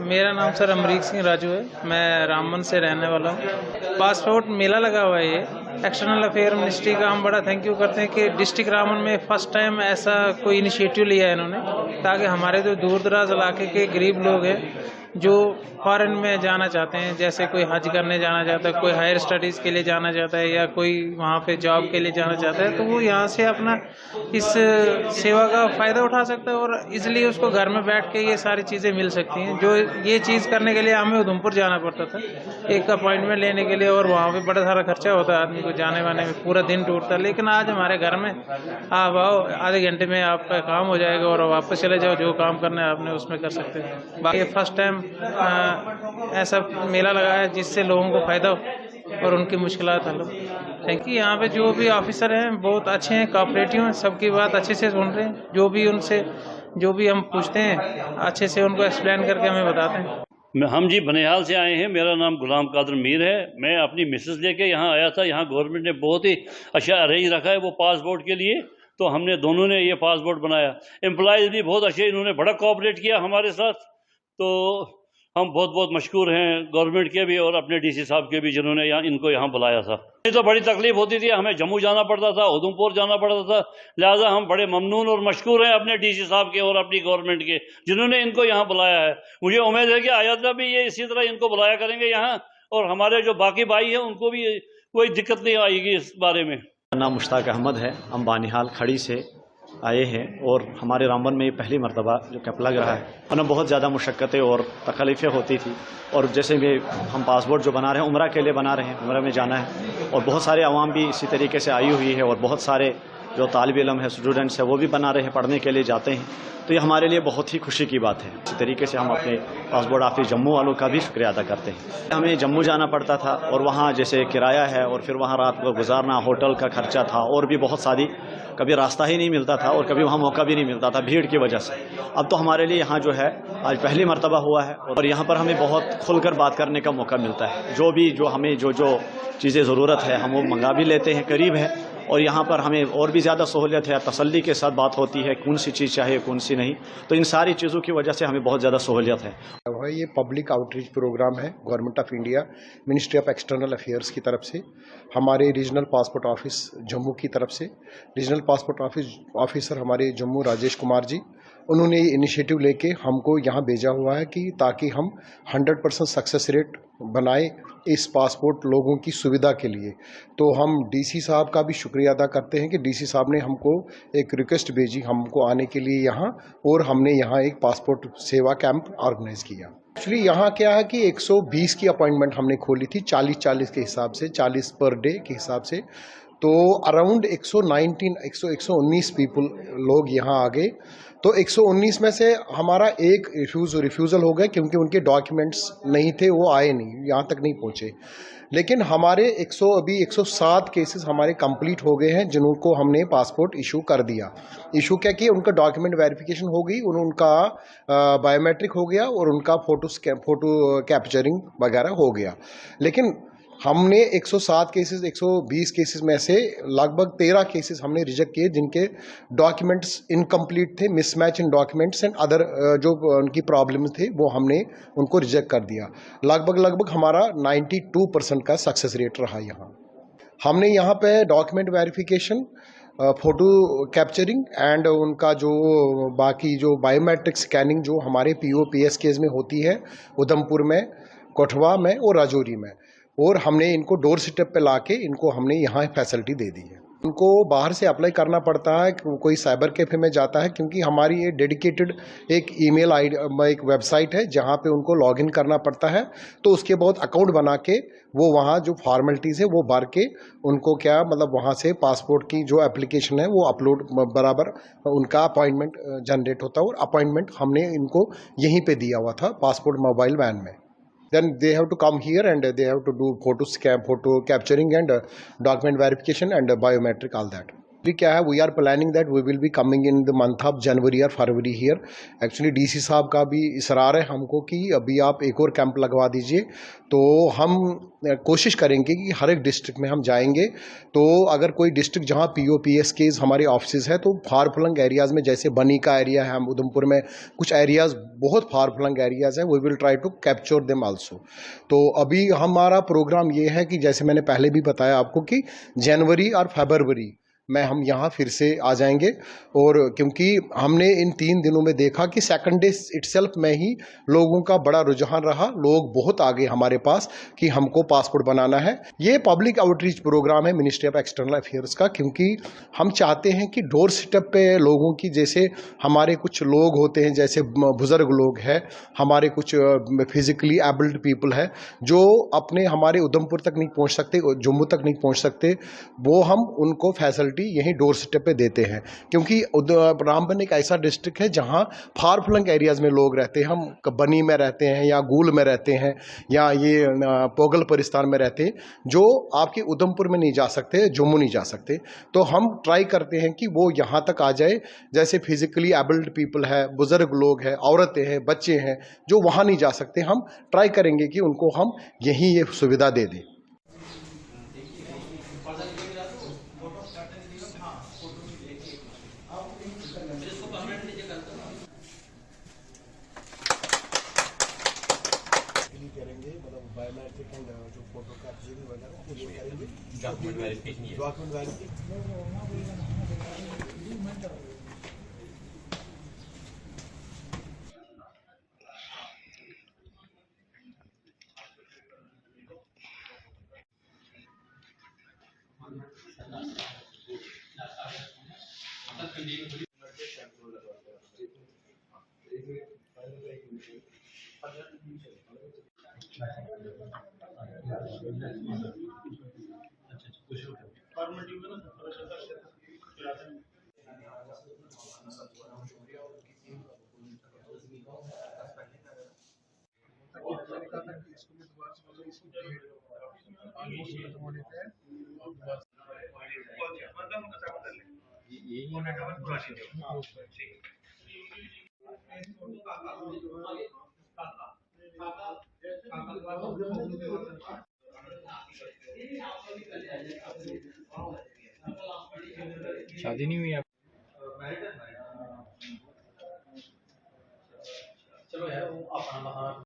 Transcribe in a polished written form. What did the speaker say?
मेरा नाम सर अमरीक सिंह राजू है। मैं रामबन से रहने वाला हूँ। पासपोर्ट मेला लगा हुआ है ये। एक्सटर्नल अफेयर मिनिस्ट्री का हम बड़ा थैंक यू करते हैं कि डिस्ट्रिक्ट रामबन में फर्स्ट टाइम ऐसा कोई इनिशिएटिव लिया है इन्होंने, ताकि हमारे जो दूर दराज इलाके के गरीब लोग हैं जो फॉरेन में जाना चाहते हैं, जैसे कोई हज करने जाना चाहता है, कोई हायर स्टडीज़ के लिए जाना चाहता है या कोई वहाँ पे जॉब के लिए जाना चाहता है, तो वो यहाँ से अपना इस सेवा का फ़ायदा उठा सकता है और इजीली उसको घर में बैठ के ये सारी चीज़ें मिल सकती हैं। जो ये चीज़ करने के लिए हमें उधमपुर जाना पड़ता था एक अपॉइंटमेंट लेने के लिए, और वहाँ पे बड़ा सारा खर्चा होता है आदमी को जाने वाने में, पूरा दिन टूटता है। लेकिन आज हमारे घर में आप आओ, आधे घंटे में आपका काम हो जाएगा और वापस चले जाओ, जो काम करना है आपने उसमें कर सकते हैं। बाकी फर्स्ट टाइम ऐसा मेला लगा है जिससे लोगों को फ़ायदा हो और उनकी मुश्किलात हल हो। Thank you. यहाँ पे जो भी ऑफिसर हैं बहुत अच्छे हैं, कोऑपरेटिव हैं, सबकी बात अच्छे से सुन रहे हैं। जो भी हम पूछते हैं अच्छे से उनको एक्सप्लेन करके हमें बताते हैं। हम जी बनिहाल से आए हैं। मेरा नाम गुलाम कादर मीर है। मैं अपनी मिसेस लेके यहाँ आया था। यहाँ गवर्नमेंट ने बहुत ही अच्छा अरेंज रखा है वो पासपोर्ट के लिए, तो हमने दोनों ने ये पासपोर्ट बनाया। एम्प्लॉयज़ भी बहुत अच्छे, इन्होंने बड़ा कोऑपरेट किया हमारे साथ, तो हम बहुत बहुत मशकूर हैं गवर्नमेंट के भी और अपने डीसी साहब के भी जिन्होंने इनको यहाँ बुलाया था। नहीं तो बड़ी तकलीफ होती थी, हमें जम्मू जाना पड़ता था, उधमपुर जाना पड़ता था, लिहाजा हम बड़े ममनून और मशकूर हैं अपने डीसी साहब के और अपनी गवर्नमेंट के जिन्होंने इनको यहाँ बुलाया है। मुझे उम्मीद है कि आइंदा भी ये इसी तरह इनको बुलाया करेंगे यहाँ, और हमारे जो बाकी भाई हैं उनको भी कोई दिक्कत नहीं आएगी इस बारे में। मेरा नाम मुश्ताक अहमद है। हम बानिहाल खड़ी से आए हैं और हमारे रामबन में ये पहली मरतबा जो कैंप लग रहा है। उन्हें बहुत ज़्यादा मुशक्क़तें और तकलीफ़ें होती थी, और जैसे भी हम पासपोर्ट जो बना रहे हैं उम्रा के लिए बना रहे हैं, उम्रा में जाना है, और बहुत सारे अवाम भी इसी तरीके से आई हुई है, और बहुत सारे जो तालिब इल्म है, स्टूडेंट्स है, वो भी बना रहे हैं, पढ़ने के लिए जाते हैं। तो ये हमारे लिए बहुत ही खुशी की बात है। इसी तरीके से हम अपने पासपोर्ट ऑफिस जम्मू वालों का भी शुक्रिया अदा करते हैं। हमें जम्मू जाना पड़ता था और वहाँ जैसे किराया है और फिर वहाँ रात को गुजारना, होटल का खर्चा था, और भी बहुत सारी, कभी रास्ता ही नहीं मिलता था और कभी वहाँ मौका भी नहीं मिलता था भीड़ की वजह से। अब तो हमारे लिए यहाँ जो है आज पहली मरतबा हुआ है, और यहाँ पर हमें बहुत खुलकर बात करने का मौका मिलता है। जो हमें जो चीज़ें ज़रूरत है हम वो मंगा भी लेते हैं, करीब है, और यहाँ पर हमें और भी ज़्यादा सहूलियत है, तसल्ली के साथ बात होती है कौन सी चीज़ चाहिए कौन सी नहीं। तो इन सारी चीज़ों की वजह से हमें बहुत ज़्यादा सहूलियत है। ये पब्लिक आउटरीच प्रोग्राम है government of India, ministry of external affairs की तरफ से, हमारे रीजनल पासपोर्ट ऑफिस जम्मू की तरफ से। रीजनल पासपोर्ट ऑफिसर हमारे जम्मू राजेश कुमार जी, उन्होंने ये इनिशिएटिव लेके हमको यहाँ भेजा हुआ है कि ताकि हम 100% सक्सेस रेट बनाए इस पासपोर्ट लोगों की सुविधा के लिए। तो हम डीसी साहब का भी शुक्रिया अदा करते हैं कि डीसी साहब ने हमको एक रिक्वेस्ट भेजी हमको आने के लिए यहाँ, और हमने यहाँ एक पासपोर्ट सेवा कैंप ऑर्गेनाइज किया। एक्चुअली यहाँ क्या है कि 120 की अपॉइंटमेंट हमने खोली थी, 40-40 के हिसाब से, 40 पर डे के हिसाब से। तो अराउंड 119 पीपल लोग यहाँ आ गए। तो 119 में से हमारा एक रिफ्यूज़ल हो गया क्योंकि उनके डॉक्यूमेंट्स नहीं थे, वो आए नहीं, यहाँ तक नहीं पहुँचे। लेकिन हमारे 107 केसेस हमारे कंप्लीट हो गए हैं जिनको हमने पासपोर्ट इशू कर दिया। इशू क्या कि उनका डॉक्यूमेंट वेरिफिकेशन हो गई, उनका बायोमेट्रिक हो गया और उनका फोटो कैप्चरिंग वगैरह हो गया। लेकिन हमने 107 केसेस 120 केसेस में से लगभग 13 केसेस हमने रिजेक्ट किए जिनके डॉक्यूमेंट्स इनकम्प्लीट थे, mismatch in documents and other जो उनकी प्रॉब्लम्स थे वो हमने उनको रिजेक्ट कर दिया। लगभग हमारा 92% का सक्सेस रेट रहा। यहाँ हमने यहाँ पे document verification, photo capturing and उनका जो बाकी जो बायोमेट्रिक स्कैनिंग जो हमारे PO-PS केस में होती है उधमपुर में, कठुआ में और राजौरी में, और हमने इनको डोर स्टेप पे लाके इनको हमने यहाँ फैसिलिटी दे दी है। उनको बाहर से अप्लाई करना पड़ता है, कोई साइबर कैफे में जाता है, क्योंकि हमारी ये डेडिकेटेड एक ईमेल आईडी, एक वेबसाइट है जहाँ पे उनको लॉगिन करना पड़ता है। तो उसके बाद अकाउंट बना के वो वहाँ जो फॉर्मेलिटीज़ है वो भर के उनको क्या मतलब वहाँ से पासपोर्ट की जो एप्लीकेशन है वो अपलोड बराबर उनका अपॉइंटमेंट जनरेट होता है, और अपॉइंटमेंट हमने इनको यहीं पर दिया हुआ था पासपोर्ट मोबाइल वैन में। Then they have to come here and they have to do photo capturing and document verification and biometric, all that. भी क्या है, we are planning that we will be coming in the month of January और February here. Actually DC साहब का भी इसरार है हमको कि अभी आप एक और कैंप लगवा दीजिए, तो हम कोशिश करेंगे कि हर एक डिस्ट्रिक्ट में हम जाएंगे। तो अगर कोई डिस्ट्रिक्ट जहाँ POPS के हमारे ऑफिस है, तो फार फ्लंग एरियाज़ में, जैसे बनी का एरिया है, हम उधमपुर में कुछ एरियाज़ बहुत फार फ्लंग एरियाज़ हैं, we will try to capture them also. तो अभी हमारा प्रोग्राम ये है कि जैसे मैंने पहले भी बताया आपको कि जनवरी और फरवरी में हम यहाँ फिर से आ जाएंगे। और क्योंकि हमने इन 3 दिनों में देखा कि सेकंड डे इटसेल्फ में ही लोगों का बड़ा रुझान रहा, लोग बहुत आगे हमारे पास कि हमको पासपोर्ट बनाना है। ये पब्लिक आउटरीच प्रोग्राम है मिनिस्ट्री ऑफ एक्सटर्नल अफेयर्स का, क्योंकि हम चाहते हैं कि डोर स्टेप पे लोगों की, जैसे हमारे कुछ लोग होते हैं, जैसे बुजुर्ग लोग हैं, हमारे कुछ फिजिकली एबल्ड पीपल है जो अपने हमारे उधमपुर तक नहीं पहुँच सकते, जम्मू तक नहीं पहुँच सकते, वो हम उनको फैसिलिटी यहीं डोर स्टेप पे देते हैं। क्योंकि रामबन एक ऐसा डिस्ट्रिक्ट है जहां फार फ्लंग एरियाज में लोग रहते हैं, हम बनी में रहते हैं या गूल में रहते हैं या ये पोगल परिस्तान में रहते हैं, जो आपके उधमपुर में नहीं जा सकते, जम्मू नहीं जा सकते। तो हम ट्राई करते हैं कि वो यहाँ तक आ जाए, जैसे फिजिकली एबल्ड पीपल है, बुजुर्ग लोग हैं, औरतें हैं, बच्चे हैं जो वहाँ नहीं जा सकते, हम ट्राई करेंगे कि उनको हम यहीं ये सुविधा दे दें। करेंगे, मतलब बायोमेट्रिक एंड जो फोटो कैप्चरिंग वगैरह वो करेंगे, डॉक्यूमेंट वेरिफिकेशन। शादी नहीं हुई